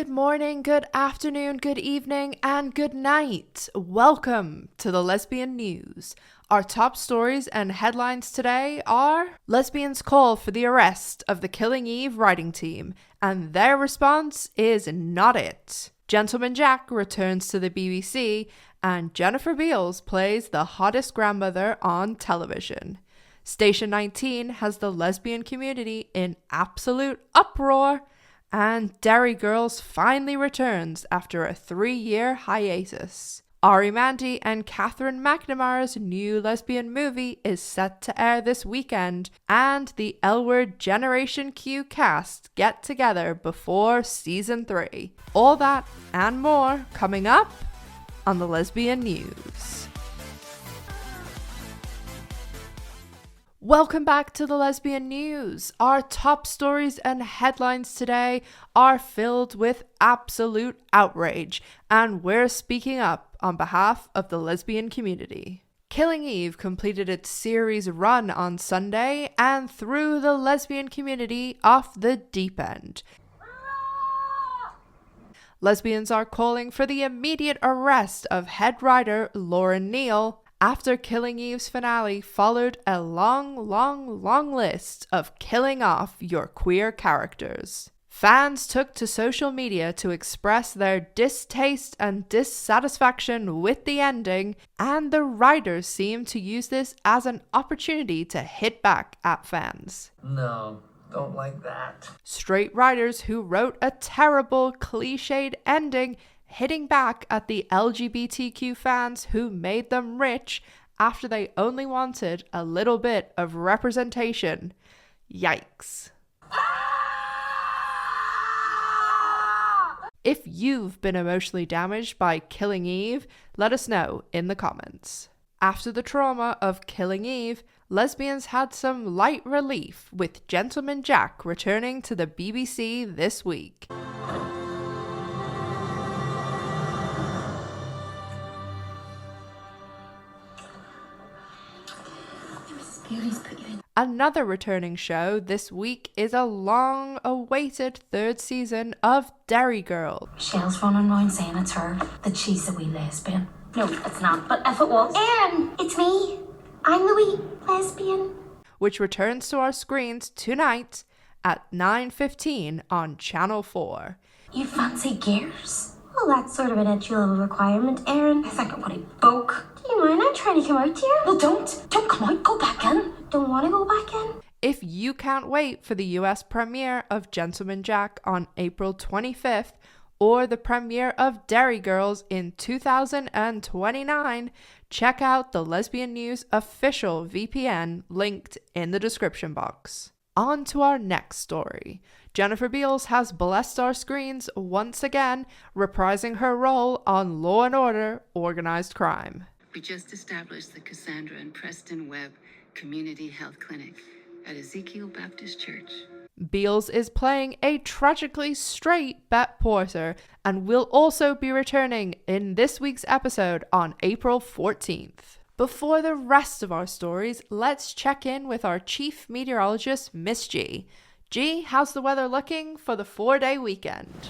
Good morning, good afternoon, good evening, and good night. Welcome to the Lesbian News. Our top stories and headlines today are Lesbians call for the arrest of the Killing Eve writing team, and their response is not it. Gentleman Jack returns to the BBC, and Jennifer Beals plays the hottest grandmother on television. Station 19 has the lesbian community in absolute uproar, and Derry Girls finally returns after a 3-year hiatus. Ari Mandy and Catherine McNamara's new lesbian movie is set to air this weekend, and the L-Word Generation Q cast get together before season 3. All that and more coming up on the Lesbian News. Welcome back to the Lesbian News. Our top stories and headlines today are filled with absolute outrage, and we're speaking up on behalf of the lesbian community. Killing Eve completed its series run on Sunday and threw the lesbian community off the deep end. Lesbians are calling for the immediate arrest of head writer Lauren Neal after Killing Eve's finale followed a long list of killing off your queer characters. Fans took to social media to express their distaste and dissatisfaction with the ending, and the writers seemed to use this as an opportunity to hit back at fans. No, don't like that. Straight writers who wrote a terrible, cliched ending hitting back at the LGBTQ fans who made them rich after they only wanted a little bit of representation. Yikes. If you've been emotionally damaged by Killing Eve, let us know in the comments. After the trauma of Killing Eve, lesbians had some light relief with Gentleman Jack returning to the BBC this week. Another returning show this week is a long-awaited third season of Derry Girls. Michelle's running around saying it's her, that she's the wee lesbian. No, it's not, but if it was... Erin, it's me. I'm the wee lesbian. Which returns to our screens tonight at 9:15 on Channel 4. You fancy gears? Well, that's sort of an entry-level requirement, Erin. I think I'm going to boke. Do you mind not trying to come out here? No, don't come out, go back in. Don't want to go back in. If you can't wait for the US premiere of Gentleman Jack on April 25th, or the premiere of Derry Girls in 2029, check out the Lesbian News official VPN linked in the description box. On to our next story. Jennifer Beals has blessed our screens once again, reprising her role on Law & Order Organized Crime. We just established the Cassandra and Preston Webb Community Health Clinic at Ezekiel Baptist Church. Beals is playing a tragically straight Bette Porter and will also be returning in this week's episode on April 14th. Before the rest of our stories, let's check in with our chief meteorologist, Miss G. G, how's the weather looking for the 4-day weekend?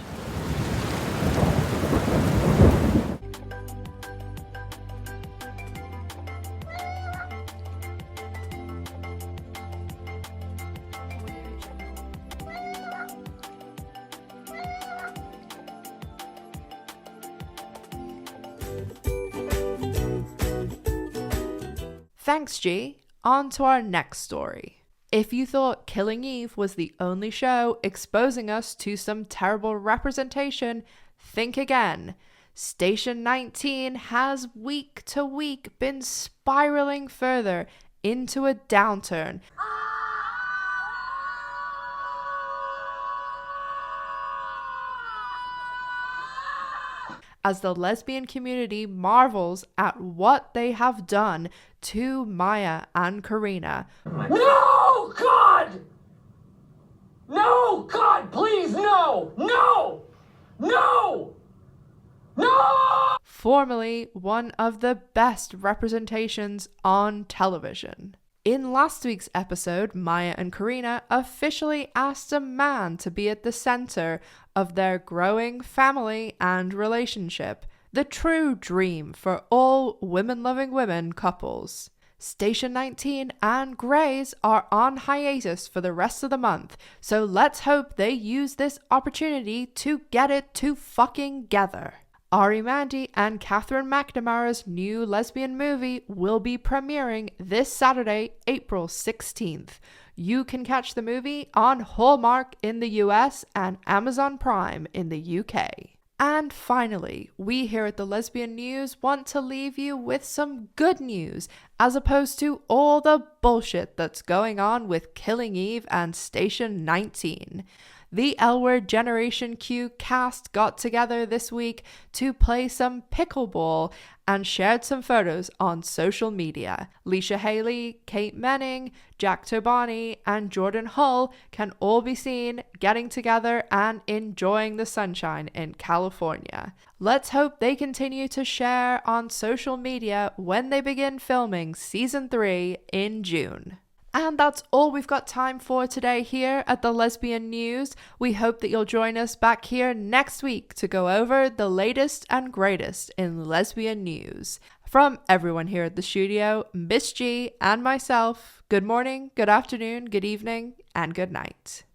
Thanks, G. On to our next story. If you thought Killing Eve was the only show exposing us to some terrible representation, think again. Station 19 has week to week been spiraling further into a downturn. As the lesbian community marvels at what they have done to Maya and Karina. No, God! No, God, please, no! No! No! No! Formerly one of the best representations on television. In last week's episode, Maya and Karina officially asked a man to be at the center of their growing family and relationship, the true dream for all women-loving women couples. Station 19 and Grays are on hiatus for the rest of the month, so let's hope they use this opportunity to get it to fucking gether. Ari Mandy and Catherine McNamara's new lesbian movie will be premiering this Saturday, April 16th. You can catch the movie on Hallmark in the US and Amazon Prime in the UK. And finally, we here at the Lesbian News want to leave you with some good news, as opposed to all the bullshit that's going on with Killing Eve and Station 19. The L-Word Generation Q cast got together this week to play some pickleball and shared some photos on social media. Leisha Hailey, Kate Moennig, Jack Toboni, and Jordan Hull can all be seen getting together and enjoying the sunshine in California. Let's hope they continue to share on social media when they begin filming Season 3 in June. And that's all we've got time for today here at the Lesbian News. We hope that you'll join us back here next week to go over the latest and greatest in lesbian news. From everyone here at the studio, Miss G and myself, good morning, good afternoon, good evening, and good night.